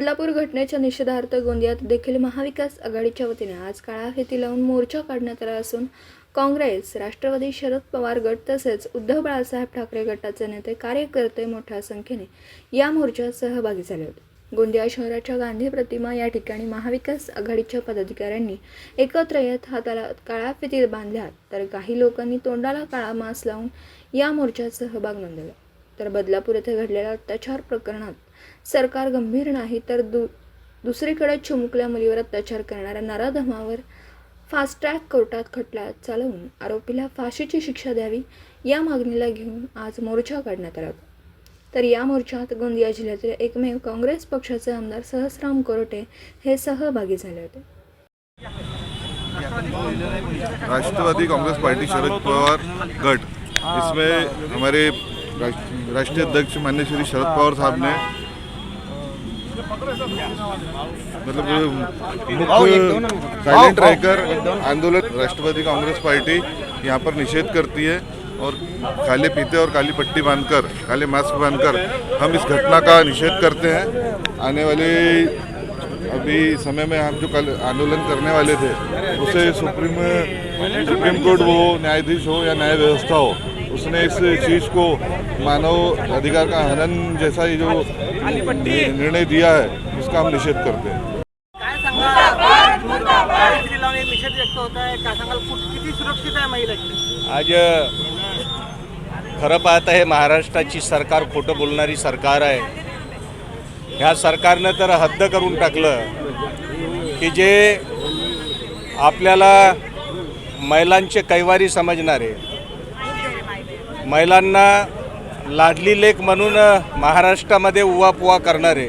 बदलापूर घटनेच्या निषेधार्थ गोंदियात देखील महाविकास आघाडीच्या वतीने आज काळा फिती लावून मोर्चा काढण्यात आला असून काँग्रेस, राष्ट्रवादी, शरद पवार गट तसेच उद्धव बाळासाहेब ठाकरे गटाचे नेते कार्यकर्ते मोठ्या संख्येने या मोर्चात सहभागी झाले होते। गोंदिया शहराच्या गांधी प्रतिमा या ठिकाणी महाविकास आघाडीच्या पदाधिकाऱ्यांनी एकत्र येत हाताला काळा फिती बांधल्या, तर काही लोकांनी तोंडाला काळा मास्क लावून या मोर्चात सहभाग नोंदवला। तर बदलापूर येथे घडलेल्या अत्याचार प्रकरणात सरकार गंभीर नाही, तर दुसरीकडे चिमुकल्या मुलीवर अत्याचार करणाऱ्या नराधमावर फास्ट ट्रॅक कोर्टात खटला चालवून आरोपीला फाशीची शिक्षा द्यावी या मागणीला घेऊन आज मोर्चा काढण्यात आला होता। तर या मोर्चात गोंदिया जिल्ह्यातील एकमेव काँग्रेस पक्षाचे आमदार सहस्राम कोरटे हे सहभागी झाले होते। राष्ट्रवादी कांग्रेस पार्टी शरद पवार गट, इसमें हमारे राष्ट्रीय अध्यक्ष माननीय श्री शरद पवार साहब ने मतलब साइलेंट रहकर आंदोलन, राष्ट्रवादी कांग्रेस पार्टी यहाँ पर निषेध करती है और काले फीते और काली पट्टी बांधकर, काले मास्क बांधकर हम इस घटना का निषेध करते हैं। आने वाले अभी समय में हम जो कल आंदोलन करने वाले थे उसे सुप्रीम कोर्ट हो, न्यायाधीश हो या न्याय व्यवस्था हो, उसने इस चीज़ को मानव अधिकार का हनन जैसा ही जो निर्णय दिया है उसका हम निषेध करते हैं। आज खरं पाहता हे महाराष्ट्राची सरकार खोटं बोलणारी सरकार आहे। ह्या सरकारनं तर हद्द करून टाकलं की जे आपल्याला महिलांचे कैवारी समजणारे, महिलांना लाडली लेक म्हणून महाराष्ट्रामध्ये उवापुवा करणारे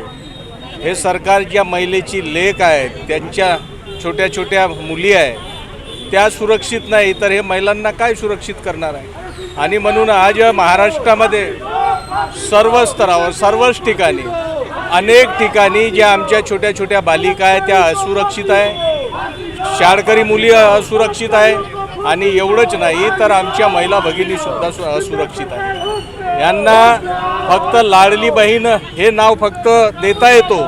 हे सरकार, ज्या महिलेची लेक आहे, त्यांच्या छोट्या छोट्या मुली आहे त्या सुरक्षित नाही, तर हे महिलांना काय सुरक्षित करणार आहे? आणि म्हणून आज महाराष्ट्रामध्ये सर्व स्तरावर, सर्वच ठिकाणी, अनेक ठिकाणी ज्या आमच्या छोट्या छोट्या बालिका आहेत त्या असुरक्षित आहे, शाळकरी मुली असुरक्षित आहे आणि एवढंच नाही तर आमच्या महिला भगिनीसुद्धा असुरक्षित आहे। यांना फक्त लाडली बहीण हे नाव फक्त देता येतो,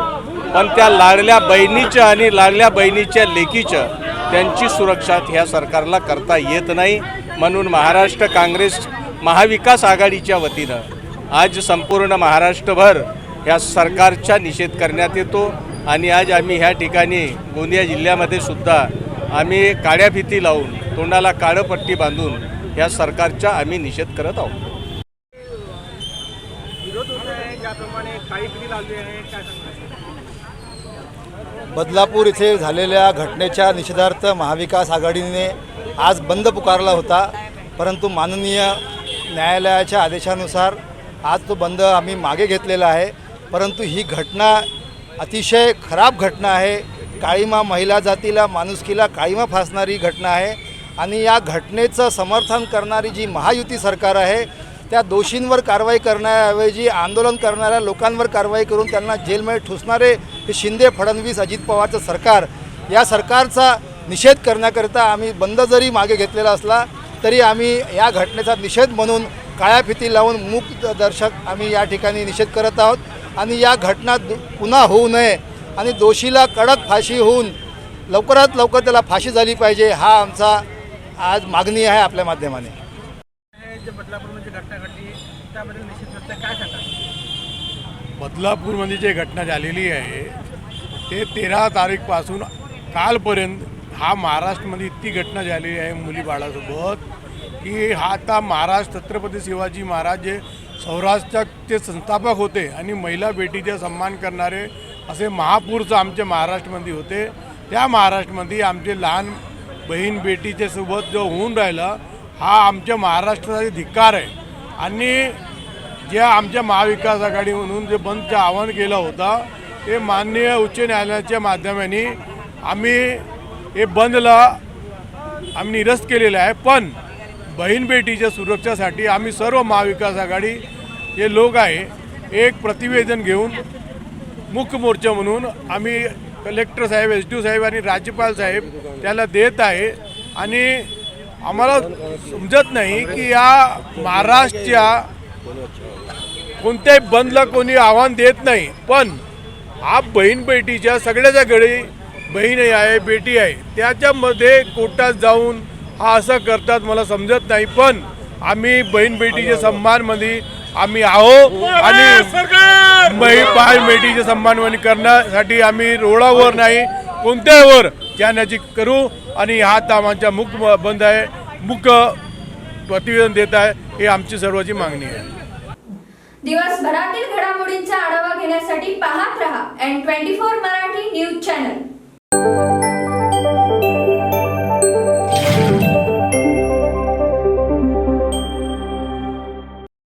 पण त्या लाडल्या बहिणीच्या आणि लाडल्या बहिणीच्या लेकीच्या त्यांची सुरक्षा ह्या सरकारला करता येत नाही। म्हणून महाराष्ट्र काँग्रेस महाविकास आघाडीच्या वतीनं आज संपूर्ण महाराष्ट्रभर ह्या सरकारचा निषेध करण्यात येतो आणि आज आम्ही ह्या ठिकाणी गोंदिया जिल्ह्यामध्ये सुद्धा आम्ही काळ्या फिती लावून, तोंडाला काळं पट्टी बांधून ह्या सरकारचा आम्ही निषेध करत आहोत। बदलापूर येथे झालेल्या घटनेच्या निषेधार्थ महाविकास आघाडीने आज बंद पुकारला होता, परंतु माननीय न्यायालयाच्या आदेशानुसार आज तो बंद आम्ही मागे घेतलेला आहे। परंतु ही घटना अतिशय खराब घटना आहे, काळीमा महिला जातीला, माणुसकीला काळीमा फासणारी घटना आहे आणि या घटनेचं समर्थन करणारी जी महायुती सरकार आहे त्या दोषींवर कारवाई करण्याऐवजी आंदोलन करणाऱ्या लोकांवर कारवाई करून त्यांना जेलमध्ये ठुसणारे हे शिंदे, फडणवीस, अजित पवारचं सरकार, या सरकारचा निषेध करण्याकरिता आम्ही बंद जरी मागे घेतलेला असला तरी आम्ही या घटनेचा निषेध म्हणून काळ्या फिती लावून मूक दर्शक आम्ही या ठिकाणी निषेध करत आहोत आणि या घटना पुन्हा होऊ नये आणि दोषीला कडक फाशी होऊन लवकरात लवकर त्याला फाशी झाली पाहिजे, हा आमचा आज मागणी आहे आपल्या माध्यमाने। बदलापूरमध्ये जे घटना झालेली आहे ते 13 तारीखपासून कालपर्यंत हा महाराष्ट्रामध्ये इतकी घटना झालेली आहे मुली बाळासोबत की हा आता महाराष्ट्र छत्रपती शिवाजी महाराज जे सौराष्ट्राचे संस्थापक होते आणि महिला बेटीचा सन्मान करणारे असे महापुरुष आमच्या महाराष्ट्रामध्ये होते। त्या महाराष्ट्रामध्ये आमचे लहान बहीण बेटीच्या सोबत जो होऊन राहिला हा आमच्या महाराष्ट्राचा धिक्कार आहे आणि जे आमच्या महाविकास आघाडी म्हणून जे बंदचं आवाहन केलं होता ते माननीय उच्च न्यायालयाच्या माध्यमाने आम्ही हे बंदला आम्ही निरस्त केलेलं आहे। पण बहीण बेटीच्या सुरक्षेसाठी आम्ही सर्व महाविकास आघाडी जे लोक आहे एक प्रतिवेदन घेऊन मुख्य मोर्चा म्हणून आम्ही कलेक्टर साहेब, SDO साहेब आणि राज्यपाल साहेब त्याला देत आहे आणि आम्हाला समजत नाही की या महाराष्ट्राच्या कोणत्याही बंदला कोणी आव्हान देत नाही, पण हा बहीण बेटीच्या सगळ्याच्या घरी बहीण आहे बेटी आहे त्याच्यामध्ये कोर्टात जाऊन हा असं करतात मला समजत नाही. पण आम्ही बहीण बेटीच्या सन्मानमध्ये आम्ही आहो आणि बहीण बेटीच्या सन्मान करण्यासाठी आम्ही रोडावर नाही कोणत्यावर जाण्याची करू आणि हा आमच्या मुख बंद आहे मुख प्रतिवेदन देत आहे हे आमची सर्वांची मागणी आहे. दिवसभरातील घडामोडींचा आढावा घेण्यासाठी पाहत रहा N24 मराठी न्यूज चॅनल.